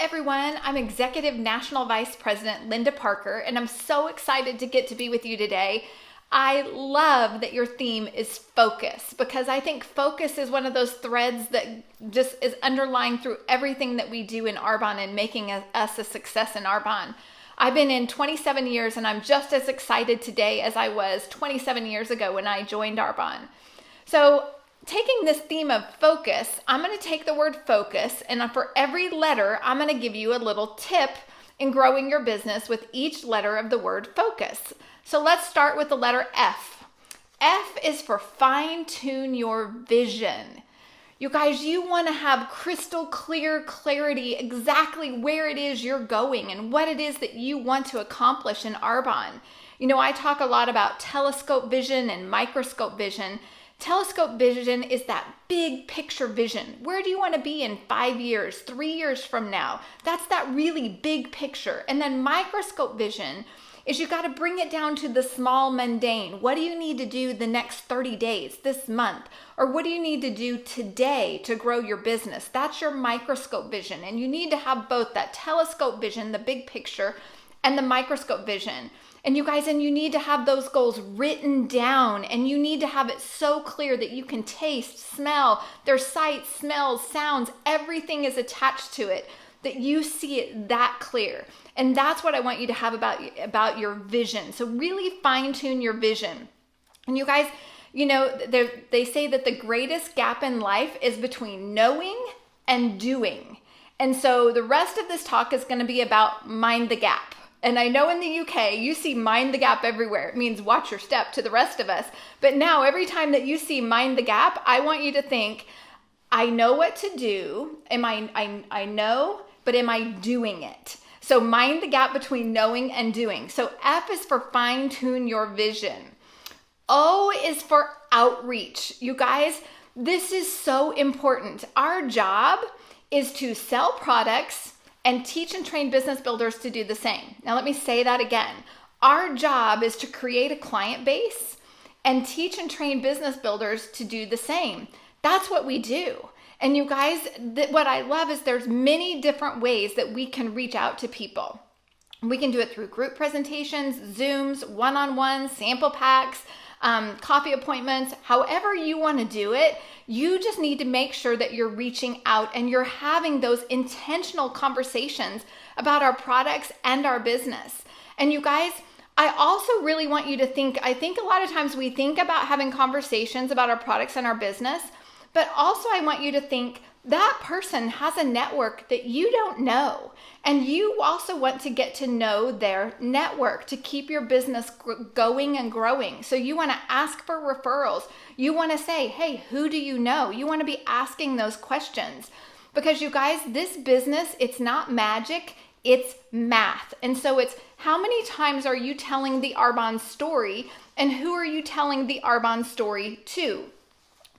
everyone. I'm Executive National Vice President Linda Parker, and I'm so excited to get to be with you today. I love that your theme is focus, because I think focus is one of those threads that just is underlying through everything that we do in Arbonne and making us a success in Arbonne. I've been in 27 years, and I'm just as excited today as I was 27 years ago when I joined Arbonne. So taking this theme of focus, I'm going to take the word focus, and for every letter, I'm going to give you a little tip in growing your business with each letter of the word focus. So let's start with the letter F. F is for fine-tune your vision. You guys, you want to have crystal clear clarity exactly where it is you're going and what it is that you want to accomplish in Arbonne. You know, I talk a lot about telescope vision and microscope vision. Telescope vision is that big picture vision. Where do you want to be in 5 years, 3 years from now? That's that really big picture. And then microscope vision is you got to bring it down to the small mundane. What do you need to do the next 30 days, this month? Or what do you need to do today to grow your business? That's your microscope vision. And you need to have both that telescope vision, the big picture, and the microscope vision. And you guys, and you need to have those goals written down, and you need to have it so clear that you can taste, smell, their sights, smells, sounds, everything is attached to it, that you see it that clear. And that's what I want you to have about your vision. So really fine tune your vision. And you guys, you know, they say that the greatest gap in life is between knowing and doing. And so the rest of this talk is going to be about mind the gap. And I know in the UK, you see mind the gap everywhere. It means watch your step to the rest of us. But now every time that you see mind the gap, I want you to think, I know what to do. I know, but am I doing it? So mind the gap between knowing and doing. So F is for fine tune your vision. O is for outreach. You guys, this is so important. Our job is to sell products and teach and train business builders to do the same. Now let me say that again. Our job is to create a client base and teach and train business builders to do the same. That's what we do. And you guys, what I love is there's many different ways that we can reach out to people. We can do it through group presentations, Zooms, one-on-one, sample packs, coffee appointments, however you want to do it. You just need to make sure that you're reaching out and you're having those intentional conversations about our products and our business. And you guys, I also really want you to think, I think a lot of times we think about having conversations about our products and our business, but also I want you to think that person has a network that you don't know. And you also want to get to know their network to keep your business going and growing. So you want to ask for referrals. You want to say, hey, who do you know? You want to be asking those questions. Because you guys, this business, it's not magic, it's math. And so it's how many times are you telling the Arbonne story, and who are you telling the Arbonne story to?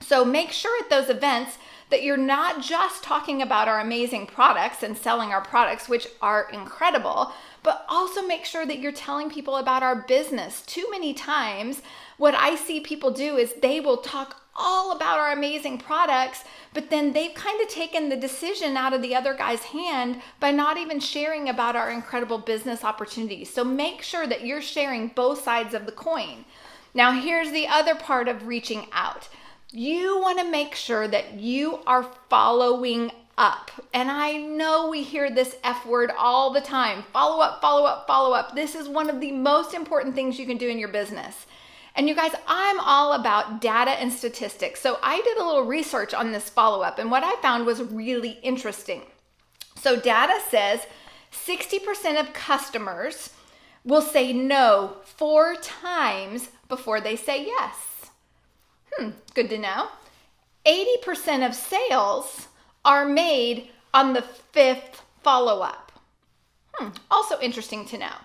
So make sure at those events that you're not just talking about our amazing products and selling our products, which are incredible, but also make sure that you're telling people about our business. Too many times, what I see people do is they will talk all about our amazing products, but then they've kind of taken the decision out of the other guy's hand by not even sharing about our incredible business opportunities. So make sure that you're sharing both sides of the coin. Now, here's the other part of reaching out. You want to make sure that you are following up. And I know we hear this F word all the time. Follow up, follow up, follow up. This is one of the most important things you can do in your business. And you guys, I'm all about data and statistics. So I did a little research on this follow up, and what I found was really interesting. So data says 60% of customers will say no 4 times before they say yes. Good to know. 80% of sales are made on the 5th follow-up. Also interesting to know.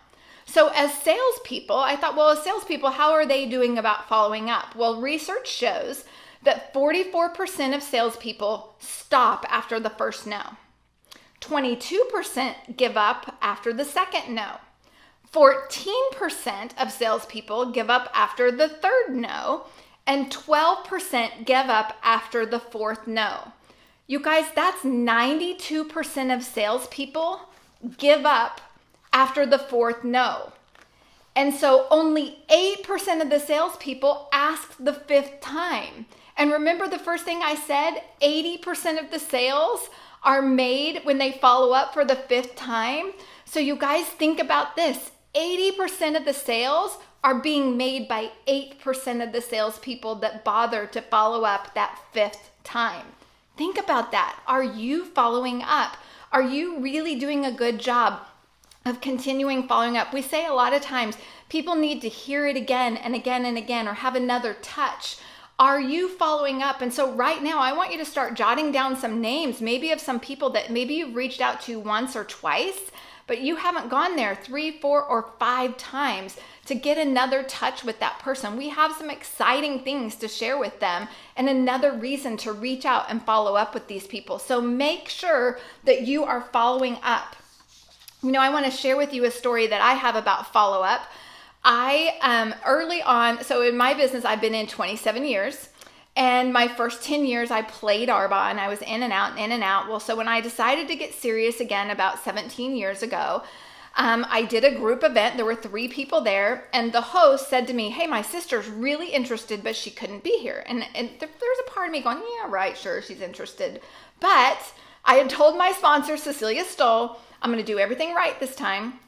So as salespeople, I thought, well, as salespeople, how are they doing about following up? Well, research shows that 44% of salespeople stop after the first no. 22% give up after the second no. 14% of salespeople give up after the third no. And 12% give up after the 4th no. You guys, that's 92% of salespeople give up after the fourth no. And so only 8% of the salespeople ask the fifth time. And remember the first thing I said, 80% of the sales are made when they follow up for the fifth time. So you guys think about this, 80% of the sales are being made by 8% of the salespeople that bother to follow up that fifth time. Think about that. Are you following up? Are you really doing a good job of continuing following up? We say a lot of times people need to hear it again and again and again, or have another touch. Are you following up? And so right now, I want you to start jotting down some names, maybe of some people that maybe you've reached out to once or twice, but you haven't gone there 3, 4, or 5 times to get another touch with that person. We have some exciting things to share with them and another reason to reach out and follow up with these people. So make sure that you are following up. You know, I want to share with you a story that I have about follow-up. Early on, so in my business, I've been in 27 years. And my first 10 years, I played Arbonne. I was in and out, in and out. Well, so when I decided to get serious again about 17 years ago, I did a group event. There were 3 people there. And the host said to me, hey, my sister's really interested, but she couldn't be here. And there's a part of me going, yeah, right, sure, she's interested. But I had told my sponsor, Cecilia Stoll, I'm going to do everything right this time.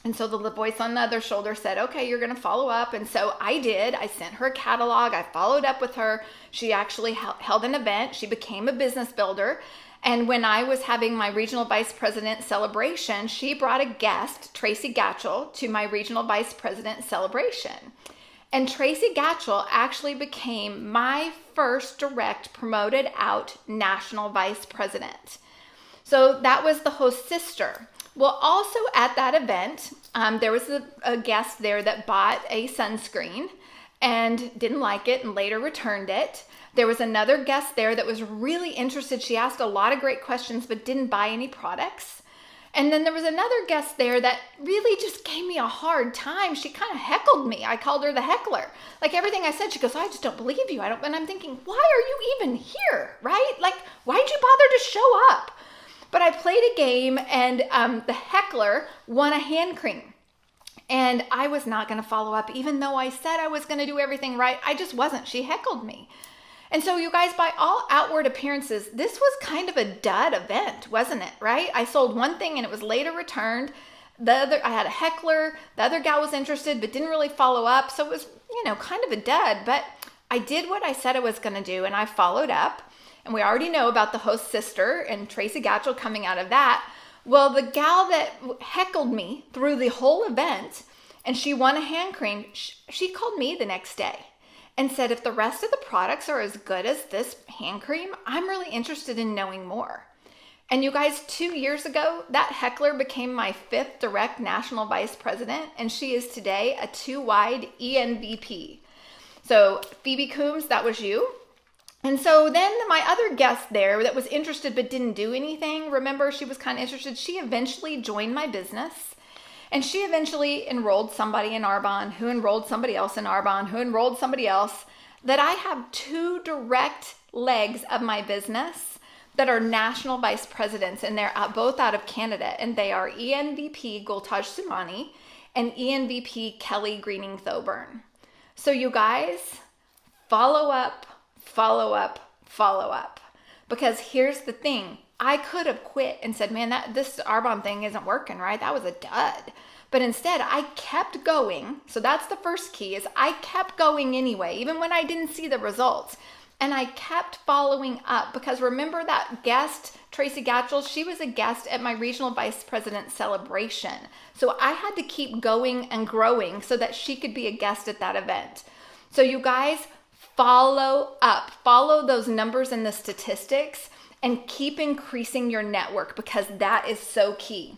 And so the voice on the other shoulder said, okay, you're going to follow up. And so I did. I sent her a catalog. I followed up with her. She actually held an event. She became a business builder. And when I was having my regional vice president celebration, she brought a guest, Tracy Gatchell, to my regional vice president celebration. And Tracy Gatchell actually became my first direct promoted out national vice president. So that was the host's sister. Well, also at that event, there was a guest there that bought a sunscreen and didn't like it and later returned it. There was another guest there that was really interested. She asked a lot of great questions but didn't buy any products. And then there was another guest there that really just gave me a hard time. She kind of heckled me. I called her the heckler. Like everything I said, she goes, I just don't believe you. And I'm thinking, why are you even here, right? Like, why'd you bother to show up? But I played a game and the heckler won a hand cream. And I was not going to follow up. Even though I said I was going to do everything right, I just wasn't. She heckled me. And so you guys, by all outward appearances, this was kind of a dud event, wasn't it, right? I sold one thing and it was later returned. I had a heckler. The other gal was interested but didn't really follow up. So it was, kind of a dud. But I did what I said I was going to do and I followed up. And we already know about the host's sister and Tracy Gatchell coming out of that. Well, the gal that heckled me through the whole event and she won a hand cream, she called me the next day and said, if the rest of the products are as good as this hand cream, I'm really interested in knowing more. And you guys, 2 years ago, that heckler became my 5th direct national vice president, and she is today a 2-wide ENVP. So Phoebe Coombs, that was you. And so then my other guest there that was interested but didn't do anything, remember she was kind of interested, she eventually joined my business. And she eventually enrolled somebody in Arbonne, who enrolled somebody else in Arbonne, who enrolled somebody else, that I have 2 direct legs of my business that are national vice presidents, and they're both out of Canada, and they are ENVP Gultaj Sumani and ENVP Kelly Greening-Thoburn. So you guys, follow up, follow up, follow up. Because here's the thing. I could have quit and said, man, this Arbonne thing isn't working, right? That was a dud. But instead, I kept going. So that's the first key, is I kept going anyway, even when I didn't see the results. And I kept following up because remember that guest, Tracy Gatchell, she was a guest at my regional vice president celebration. So I had to keep going and growing so that she could be a guest at that event. So you guys, follow up, follow those numbers and the statistics and keep increasing your network because that is so key.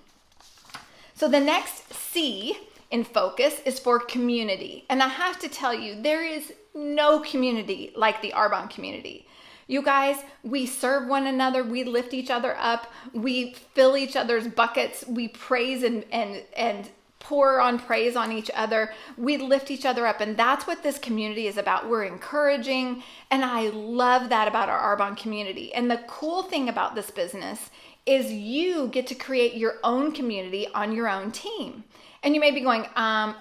So the next C in focus is for community. And I have to tell you, there is no community like the Arbonne community. You guys, we serve one another, we lift each other up, we fill each other's buckets, we praise and pour on praise on each other. We lift each other up. And that's what this community is about. We're encouraging. And I love that about our Arbonne community. And the cool thing about this business is you get to create your own community on your own team. And you may be going,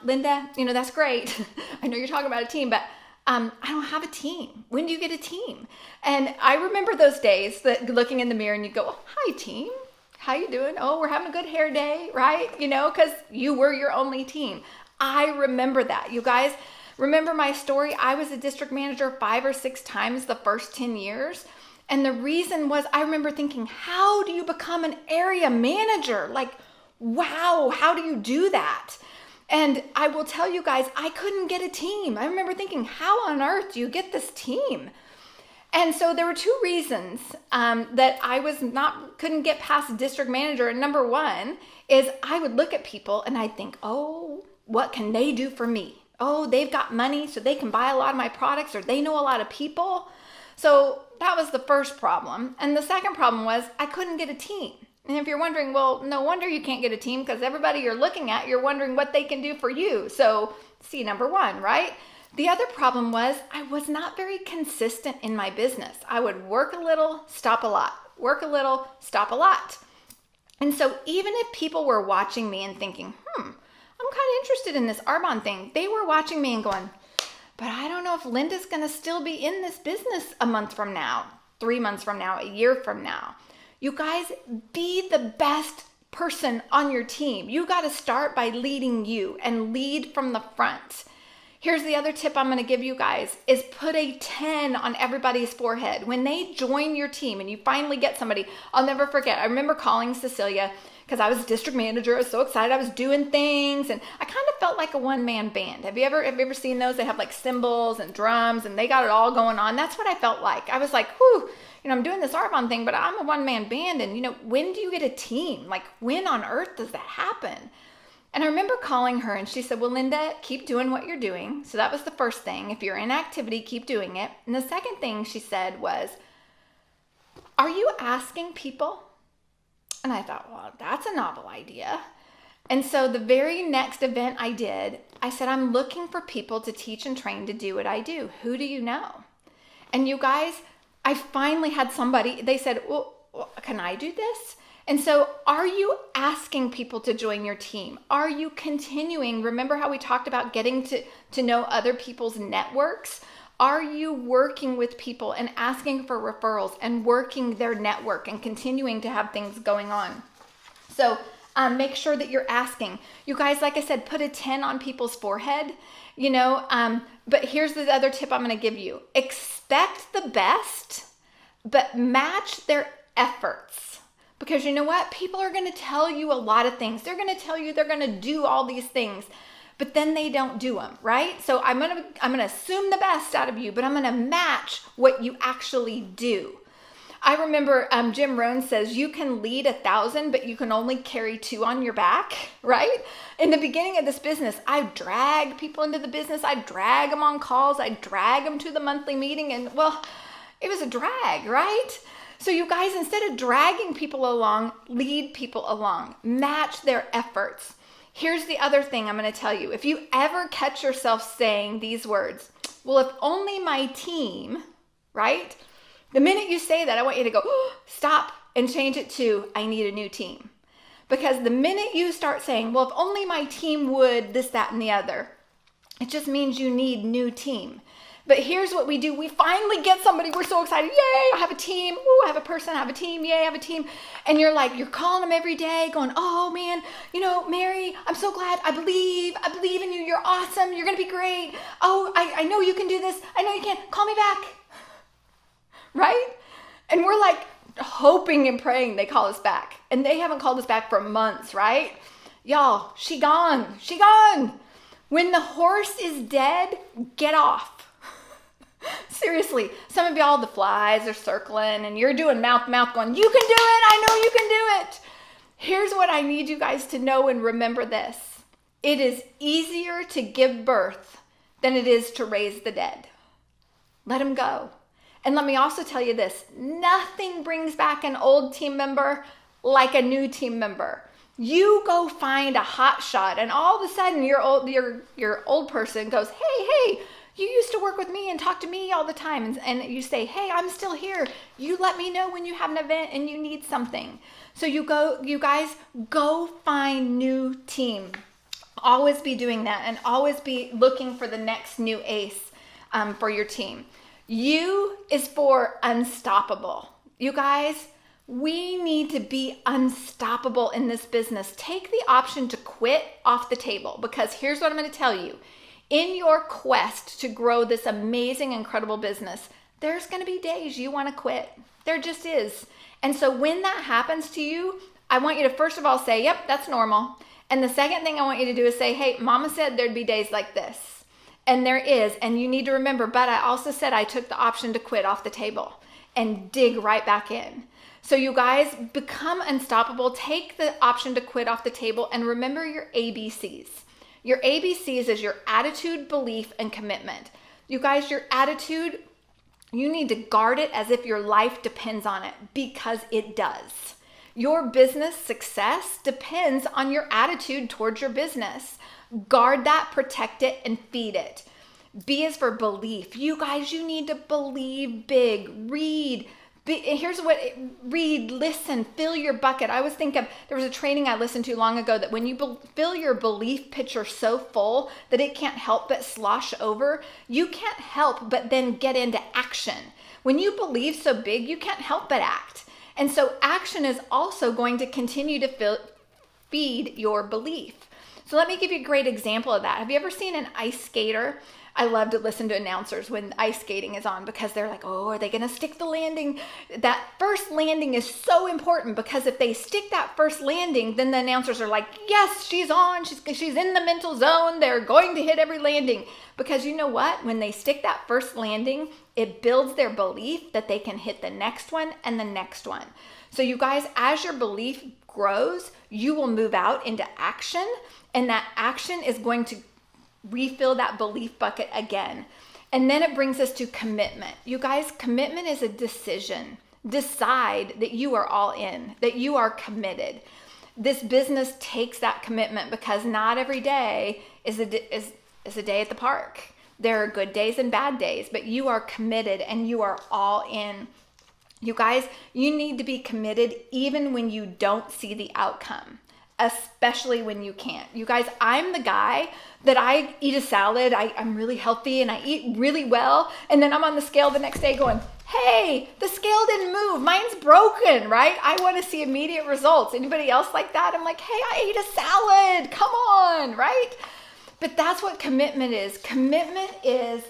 Linda, that's great. I know you're talking about a team, but I don't have a team. When do you get a team? And I remember those days that looking in the mirror and you go, oh, hi team. How you doing? Oh, we're having a good hair day, right? Because you were your only team. I remember that. You guys remember my story? I was a district manager 5 or 6 times the first 10 years. And the reason was I remember thinking, how do you become an area manager? Like, wow, how do you do that? And I will tell you guys, I couldn't get a team. I remember thinking, how on earth do you get this team? And so there were 2 reasons that I couldn't get past district manager. And number 1 is I would look at people and I'd think, oh, what can they do for me? Oh, they've got money so they can buy a lot of my products, or they know a lot of people. So that was the first problem. And the second problem was I couldn't get a team. And if you're wondering, well, no wonder you can't get a team, because everybody you're looking at, you're wondering what they can do for you. So see, number 1, right? The other problem was I was not very consistent in my business. I would work a little, stop a lot, work a little, stop a lot. And so even if people were watching me and thinking, I'm kind of interested in this Arbonne thing, they were watching me and going, but I don't know if Linda's going to still be in this business a month from now, 3 months from now, a year from now. You guys, be the best person on your team. You got to start by leading you and lead from the front. Here's the other tip I'm going to give you guys is put a 10 on everybody's forehead. When they join your team and you finally get somebody, I'll never forget. I remember calling Cecilia because I was district manager. I was so excited. I was doing things and I kind of felt like a one-man band. Have you ever seen those? They have like cymbals and drums and they got it all going on. That's what I felt like. I was like, whew, I'm doing this Arbonne thing, but I'm a one-man band. And when do you get a team? Like, when on earth does that happen? And I remember calling her and she said, well, Linda, keep doing what you're doing. So that was the first thing. If you're in activity, keep doing it. And the second thing she said was, are you asking people? And I thought, well, that's a novel idea. And so the very next event I did, I said, I'm looking for people to teach and train to do what I do. Who do you know? And you guys, I finally had somebody, they said, well, can I do this? And so are you asking people to join your team? Are you continuing? Remember how we talked about getting to know other people's networks? Are you working with people and asking for referrals and working their network and continuing to have things going on? So make sure that you're asking. You guys, like I said, put a 10 on people's forehead, but here's the other tip I'm going to give you. Expect the best, but match their efforts. Because you know what? People are going to tell you a lot of things. They're going to tell you they're going to do all these things, but then they don't do them, right? So I'm going to assume the best out of you, but I'm going to match what you actually do. I remember Jim Rohn says you can lead 1,000, but you can only carry 2 on your back, right? In the beginning of this business, I drag people into the business. I drag them on calls. I drag them to the monthly meeting, and well, it was a drag, right? So you guys, instead of dragging people along, lead people along, match their efforts. Here's the other thing I'm going to tell you. If you ever catch yourself saying these words, well, if only my team, right? The minute you say that, I want you to go, stop, and change it to, I need a new team. Because the minute you start saying, well, if only my team would this, that, and the other, it just means you need new team. But here's what we do. We finally get somebody. We're so excited. Yay, I have a team. Ooh, I have a person. I have a team. Yay, I have a team. And you're calling them every day going, oh man, Mary, I'm so glad. I believe in you. You're awesome. You're going to be great. Oh, I know you can do this. I know you can. Call me back. Right? And we're hoping and praying they call us back. And they haven't called us back for months, right? Y'all, she gone. She gone. When the horse is dead, get off. Seriously, some of y'all, the flies are circling and you're doing mouth going, you can do it. I know you can do it. Here's what I need you guys to know and remember this. It is easier to give birth than it is to raise the dead. Let them go. And let me also tell you this, nothing brings back an old team member like a new team member. You go find a hot shot, and all of a sudden your old person goes, hey, you used to work with me and talk to me all the time. And you say, hey, I'm still here. You let me know when you have an event and you need something. So you guys go find new team. Always be doing that, and always be looking for the next new ace for your team. U is for unstoppable. You guys, we need to be unstoppable in this business. Take the option to quit off the table, because here's what I'm going to tell you. In your quest to grow this amazing, incredible business, there's going to be days you want to quit. There just is. And so when that happens to you, I want you to first of all say, yep, that's normal. And the second thing I want you to do is say, hey, mama said there'd be days like this. And there is. And you need to remember, but I also said I took the option to quit off the table and dig right back in. So you guys, become unstoppable. Take the option to quit off the table, and remember your ABCs. Your ABCs is your attitude, belief, and commitment. You guys, your attitude, you need to guard it as if your life depends on it, because it does. Your business success depends on your attitude towards your business. Guard that, protect it, and feed it. B is for belief. You guys, you need to believe big. Read. Read, listen, fill your bucket. I always think of, there was a training I listened to long ago that when you fill your belief pitcher so full that it can't help but slosh over, you can't help but then get into action. When you believe so big, you can't help but act. And so action is also going to continue to feed your belief. So let me give you a great example of that. Have you ever seen an ice skater? I love to listen to announcers when ice skating is on, because they're like, oh, are they going to stick the landing? That first landing is so important, because if they stick that first landing, then the announcers are like, yes, she's on. She's in the mental zone. They're going to hit every landing. Because you know what? When they stick that first landing, it builds their belief that they can hit the next one and the next one. So you guys, as your belief grows, you will move out into action, and that action is going to refill that belief bucket again. And then it brings us to commitment. You guys, commitment is a decision. Decide that you are all in, that you are committed. This business takes that commitment, because not every day is a day at the park. There are good days and bad days, but you are committed and you are all in. You guys, you need to be committed even when you don't see the outcome, especially when you can't. You guys, I'm the guy that I eat a salad, I'm really healthy and I eat really well, and then I'm on the scale the next day going, hey, the scale didn't move, mine's broken, right? I want to see immediate results. Anybody else like that? I'm like, hey, I ate a salad, come on, right? But that's what commitment is. Commitment is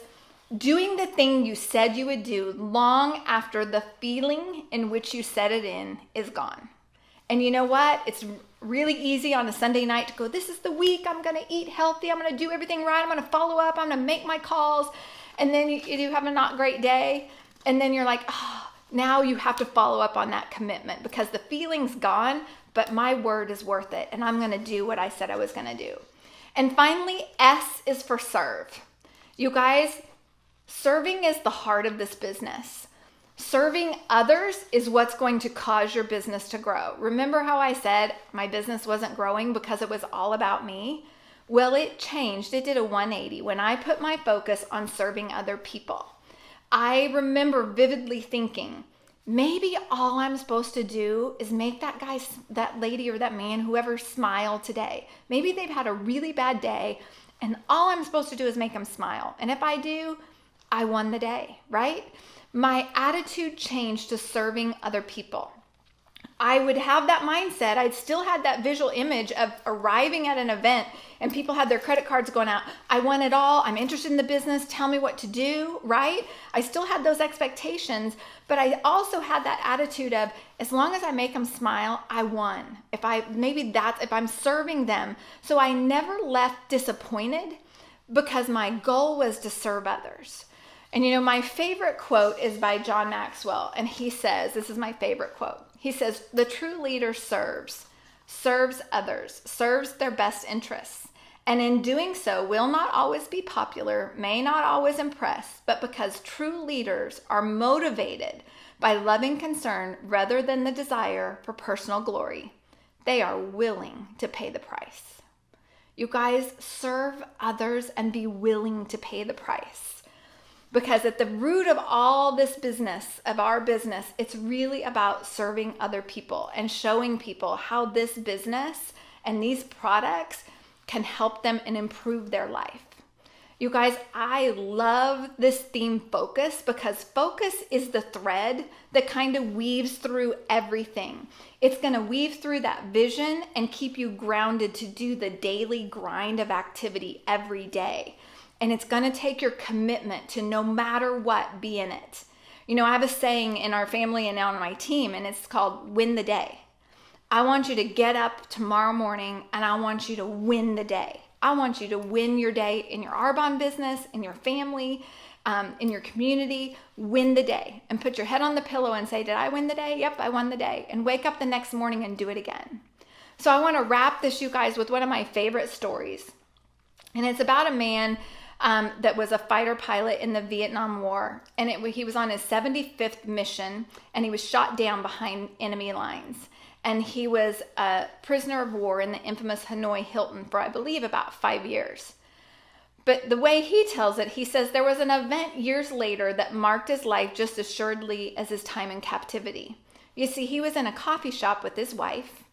doing the thing you said you would do long after the feeling in which you set it in is gone. And you know what? It's really easy on a Sunday night to go, this is the week, I'm going to eat healthy, I'm going to do everything right, I'm going to follow up, I'm going to make my calls. And then you have a not great day. And then you're like, oh, now you have to follow up on that commitment, because the feeling's gone, but my word is worth it. And I'm going to do what I said I was going to do. And finally, S is for serve. You guys, serving is the heart of this business. Serving others is what's going to cause your business to grow. Remember how I said my business wasn't growing because it was all about me? Well, it changed. It did a 180 when I put my focus on serving other people. I remember vividly thinking, maybe all I'm supposed to do is make that guy, that lady, or that man, whoever, smile today. Maybe they've had a really bad day, and all I'm supposed to do is make them smile. And if I do, I won the day, right? My attitude changed to serving other people. I would have that mindset. I'd still had that visual image of arriving at an event and people had their credit cards going out. I want it all. I'm interested in the business. Tell me what to do, right? I still had those expectations, but I also had that attitude of, as long as I make them smile, I won. If I'm serving them. So I never left disappointed, because my goal was to serve others. And you know, my favorite quote is by John Maxwell, and he says, this is my favorite quote. He says, the true leader serves others, serves their best interests, and in doing so will not always be popular, may not always impress, but because true leaders are motivated by loving concern rather than the desire for personal glory, they are willing to pay the price. You guys, serve others and be willing to pay the price. Because at the root of all this business, of our business, it's really about serving other people and showing people how this business and these products can help them and improve their life. You guys, I love this theme focus because focus is the thread that kind of weaves through everything. It's going to weave through that vision and keep you grounded to do the daily grind of activity every day. And it's going to take your commitment to no matter what, be in it. You know, I have a saying in our family and on my team, and it's called win the day. I want you to get up tomorrow morning and I want you to win the day. I want you to win your day in your Arbonne business, in your family, in your community. Win the day and put your head on the pillow and say, did I win the day? Yep, I won the day. And wake up the next morning and do it again. So I want to wrap this, you guys, with one of my favorite stories. And it's about a man that was a fighter pilot in the Vietnam War. And he was on his 75th mission and he was shot down behind enemy lines. And he was a prisoner of war in the infamous Hanoi Hilton for, I believe, about 5 years. But the way he tells it, he says there was an event years later that marked his life just as assuredly as his time in captivity. You see, he was in a coffee shop with his wife,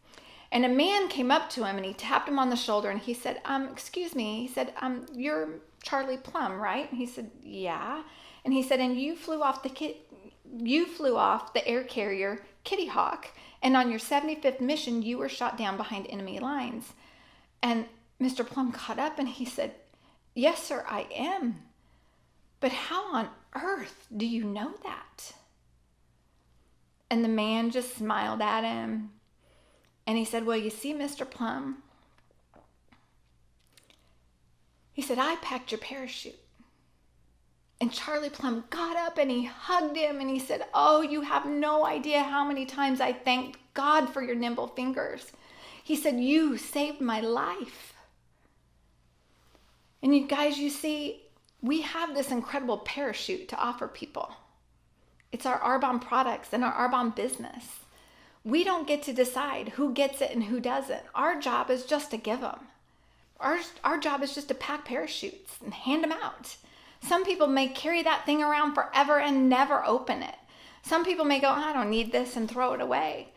and a man came up to him and he tapped him on the shoulder and he said, excuse me, he said, you're Charlie Plum, right? And he said, yeah. And he said, and you flew off the air carrier Kitty Hawk, and on your 75th mission, you were shot down behind enemy lines. And Mr. Plum caught up and he said, yes, sir, I am. But how on earth do you know that? And the man just smiled at him. And he said, well, you see, Mr. Plum, he said, I packed your parachute. And Charlie Plum got up and he hugged him and he said, oh, you have no idea how many times I thanked God for your nimble fingers. He said, you saved my life. And you guys, you see, we have this incredible parachute to offer people. It's our Arbonne products and our Arbonne business. We don't get to decide who gets it and who doesn't. Our job is just to give them. Our job is just to pack parachutes and hand them out. Some people may carry that thing around forever and never open it. Some people may go, I don't need this, and throw it away.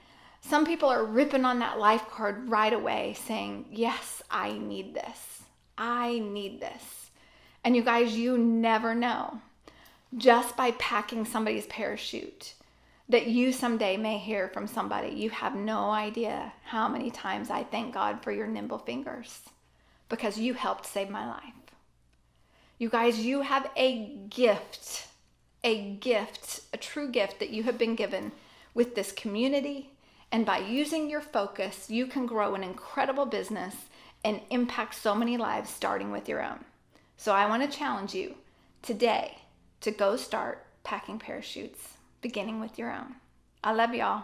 Some people are ripping on that life card right away saying, yes, I need this. I need this. And you guys, you never know. Just by packing somebody's parachute that you someday may hear from somebody, you have no idea how many times I thank God for your nimble fingers because you helped save my life. You guys, you have a gift, a true gift that you have been given with this community. And by using your focus, you can grow an incredible business and impact so many lives, starting with your own. So I want to challenge you today to go start packing parachutes, beginning with your own. I love y'all.